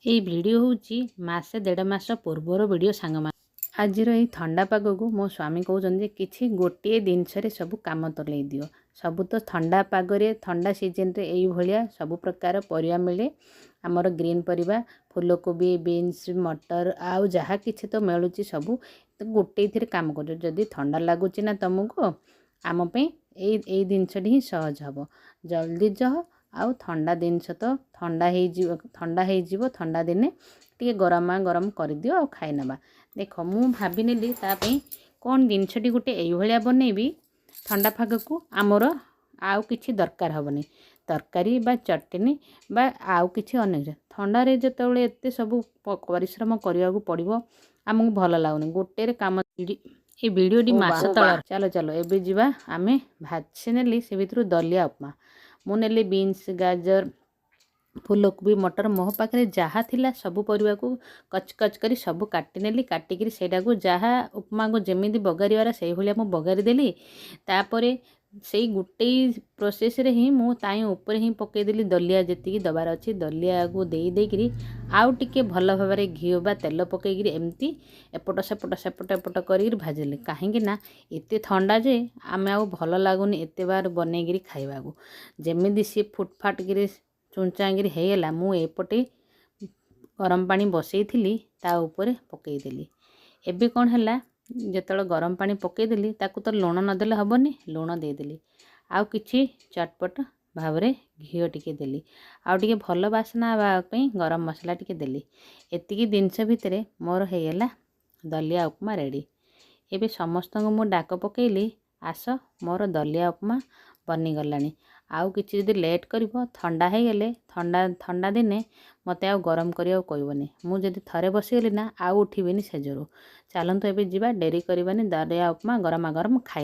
এই ভিडिओ होची मासे 1.5 मास पूर्वर वीडियो सांग आज ये ठंडा पाग को मो स्वामी कहते कि गोटे जिनस सब कम तलै दियो सब तो ठंडा पागरे ठंडा सीजन रे यही भाया सब प्रकार परिया मिले आमर ग्रीन परिबा फूलकोबी बीन्स मटर आउ जहाँ किसी तो मिलूँ सब तो गोटे थी काम कर जदि ठंडा लगुच ना तुमको आमपाई यही जिनस ही सहज हम जल्दी जह आउ ठंडा जिनस तो ठंडा दिने टे गरमा गरम कर दियो आ खाई नवा देख मु भाभी नेली तापई कौन जिनसटी गोटे यही बनैबी ठंडा पाग को आमर आउ किछि दरकार हेनी तरकारी बा चटनी बा आउ किछि अनेक ठंडा रे जतबे एते सब परिश्रम करने को पड़ो आमको भल लगुनि गोटे काम ये वीडियोटी मास तल चलो चलो एबे जीवा आमे भाजी नेली से भितर दलिया उपमा मु नेली बीन्स गाजर फूलकोबी मटर मो पाखे जहाँ थिला सब परिवा को कच कच करी सब काटिनेली काटिकी सेटा जहाँ उपमा को जमी बगार से भाया मुझे बगारी देली तापर से गोटे प्रोसेस रे ही मु ताई ऊपर ही पकईदेली दलिया जी दबार अच्छी दलिया को देकरी आउ टिके भल भाव में घी बा तेल पकईकरी एमती एपट सेपट सेपट एपट कर भाजिली कहीं ना एत ठंडा जे आम आउ भल लगुनि एत बार बनईकरी खाइबा को जमी सी फुटफाट कर चुंचागिरी होगला मु एपटे गरम पानी बसई थी ता ऊपर पकईदेली एबे कौन है जिते गरम पानी पकईदेली ताकू तो लुण नदेले हेनी लुण देदेली आउ किछि चटपट भाव में घी टिके देली आउ टिके भल बासना वाई गरम मसला टिके देली एतिकी जिनस भितर मोर होगला दलिया उपमा रेडी एबे समस्त मु डाक पकईली आस मोर दलिया उपमा बनीगलानी आउ किछि जदि लेट करिवो ठंडा हो गले ठंडा दिने मते आउ गरम करिया कहबनी मु जदि थरे बसीगली ना आउ उठिबिनी सेजरू चलतु एबे जीवा डेरी करबानी दलिया उपमा गरमा गरम खाई।